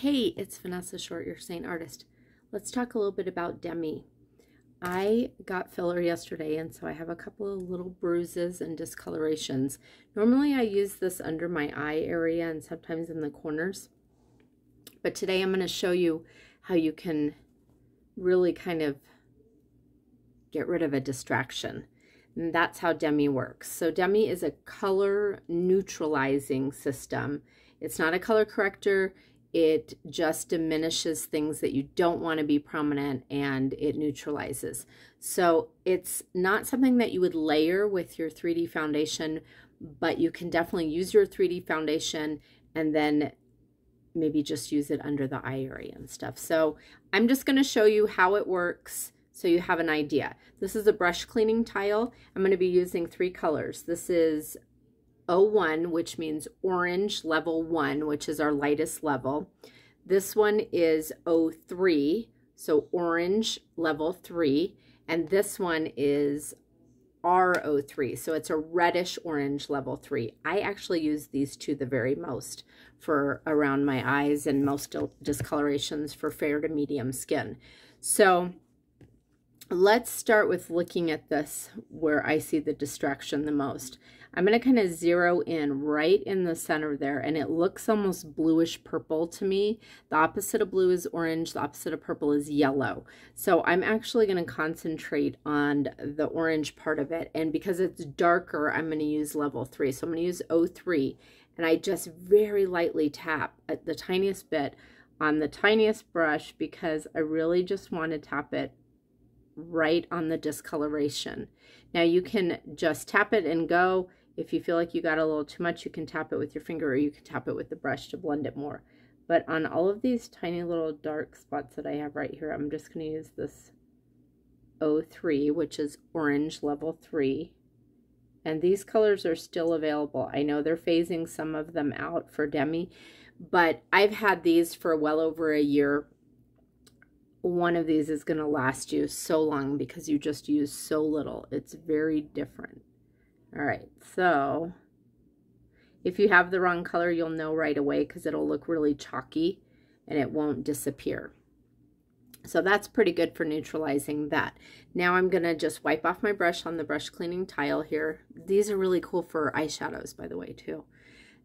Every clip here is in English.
Hey, it's Vanessa Short, your Seint artist. Let's talk a little bit about Demi. I got filler yesterday, and so I have a couple of little bruises and discolorations. Normally I use this under my eye area and sometimes in the corners. But today I'm going to show you how you can really kind of get rid of a distraction. And that's how Demi works. So Demi is a color neutralizing system. It's not a color corrector. It just diminishes things that you don't want to be prominent, and it neutralizes. So it's not something that you would layer with your 3D foundation, but you can definitely use your 3D foundation and then maybe just use it under the eye area and stuff. So I'm just going to show you how it works so you have an idea. This is a brush cleaning tile. I'm going to be using 3 colors. This is 01, which means orange level 1, which is our lightest level. This one is 03, so orange level 3, and this one is R03, so it's a reddish orange level 3. I actually use these two the very most for around my eyes and most discolorations for fair to medium skin. So let's start with looking at this where I see the distraction the most. I'm going to kind of zero in right in the center there, and it looks almost bluish purple to me. The opposite of blue is orange, the opposite of purple is yellow. So I'm actually going to concentrate on the orange part of it, and because it's darker, I'm going to use level 3. So I'm going to use 03, and I just very lightly tap at the tiniest bit on the tiniest brush because I really just want to tap it right on the discoloration. Now you can just tap it and go. If you feel like you got a little too much, you can tap it with your finger or you can tap it with the brush to blend it more. But on all of these tiny little dark spots that I have right here, I'm just going to use this 03, which is orange level 3. And these colors are still available. I know they're phasing some of them out for Demi, but I've had these for well over a year. One of these is going to last you so long because you just use so little. It's very different. All right, so if you have the wrong color, you'll know right away because it'll look really chalky and it won't disappear. So that's pretty good for neutralizing that. Now I'm going to just wipe off my brush on the brush cleaning tile here. These are really cool for eyeshadows, by the way, too.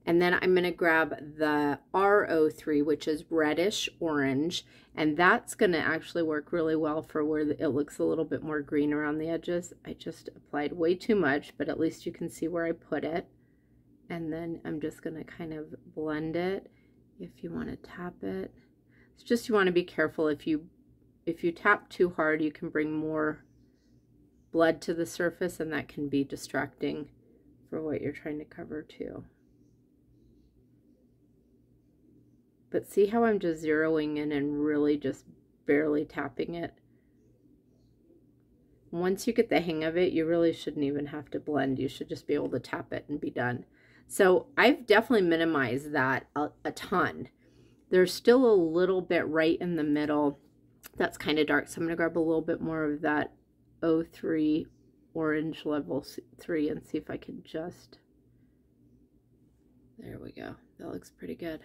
And then I'm going to grab the R03, which is reddish orange, and that's going to actually work really well for where it looks a little bit more green around the edges. I just applied way too much, but at least you can see where I put it. And then I'm just going to kind of blend it. If you want to tap it, it's just you want to be careful. If you tap too hard, you can bring more blood to the surface, and that can be distracting for what you're trying to cover too. But see how I'm just zeroing in and really just barely tapping it? Once you get the hang of it, you really shouldn't even have to blend. You should just be able to tap it and be done. So I've definitely minimized that a ton. There's still a little bit right in the middle that's kind of dark. So I'm going to grab a little bit more of that 03 orange level 3 and see if I can just... There we go. That looks pretty good.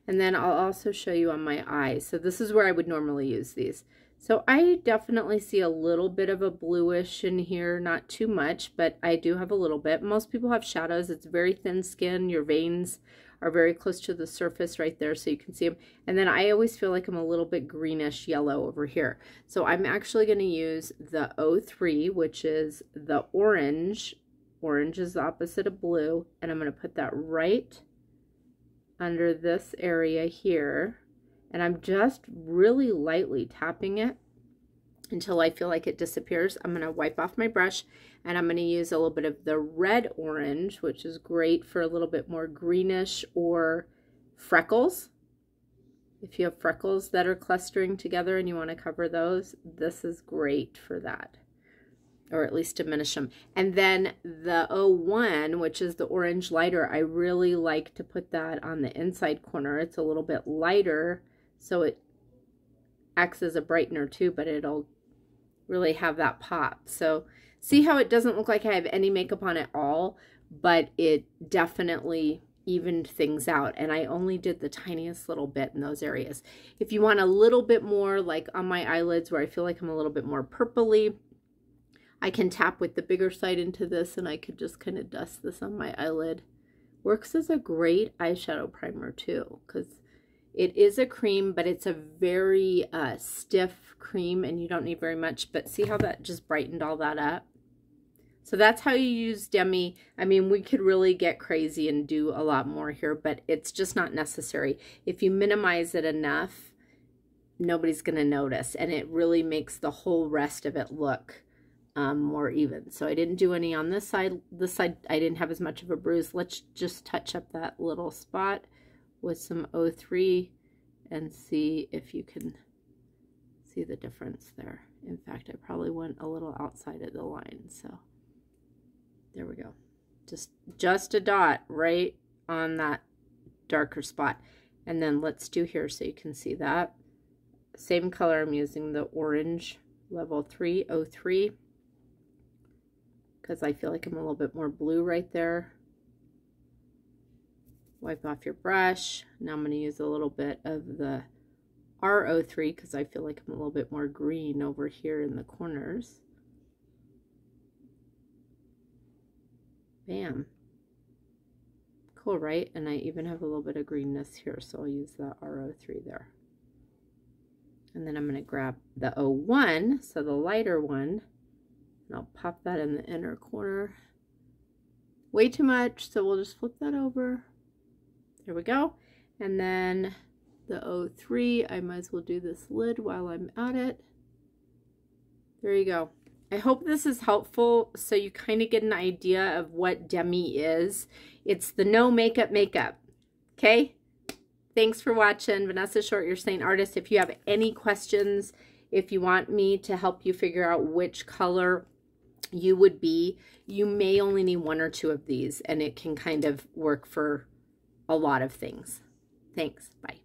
And then I'll also show you on my eyes. So this is where I would normally use these. So I definitely see a little bit of a bluish in here, not too much, but I do have a little bit. Most people have shadows. It's very thin skin. Your veins are very close to the surface right there so you can see them. And then I always feel like I'm a little bit greenish yellow over here. So I'm actually going to use the 03, which is the orange. Orange is the opposite of blue. And I'm going to put that right under this area here, and I'm just really lightly tapping it until I feel like it disappears. I'm going to wipe off my brush, and I'm going to use a little bit of the red orange, which is great for a little bit more greenish or freckles. If you have freckles that are clustering together and you want to cover those, this is great for that, or at least diminish them. And then the 01, which is the orange lighter, I really like to put that on the inside corner. It's a little bit lighter, so it acts as a brightener too, but it'll really have that pop. So see how it doesn't look like I have any makeup on at all, but it definitely evened things out, and I only did the tiniest little bit in those areas. If you want a little bit more, like on my eyelids where I feel like I'm a little bit more purpley, I can tap with the bigger side into this, and I could just kind of dust this on my eyelid. Works as a great eyeshadow primer too, because it is a cream, but it's a very stiff cream, and you don't need very much. But see how that just brightened all that up? So that's how you use Demi. I mean, we could really get crazy and do a lot more here, but it's just not necessary. If you minimize it enough, nobody's going to notice, and it really makes the whole rest of it look more even. So I didn't do any on this side. This side, I didn't have as much of a bruise. Let's just touch up that little spot with some 03 and see if you can see the difference there. In fact, I probably went a little outside of the line, so there we go. Just a dot right on that darker spot. And then let's do here so you can see that. Same color, I'm using the orange level 3, 03, because I feel like I'm a little bit more blue right there. Wipe off your brush. Now I'm going to use a little bit of the R03 because I feel like I'm a little bit more green over here in the corners. Bam. Cool, right? And I even have a little bit of greenness here, so I'll use the R03 there. And then I'm going to grab the 01, so the lighter one, and I'll pop that in the inner corner. Way too much, so we'll just flip that over. There we go. And then the 03, I might as well do this lid while I'm at it. There you go. I hope this is helpful so you kind of get an idea of what Demi is. It's the no makeup makeup. Okay? Thanks for watching. Vanessa Short, your Seint artist. If you have any questions, if you want me to help you figure out which color you would be, you may only need 1 or 2 of these, and it can kind of work for a lot of things. Thanks. Bye.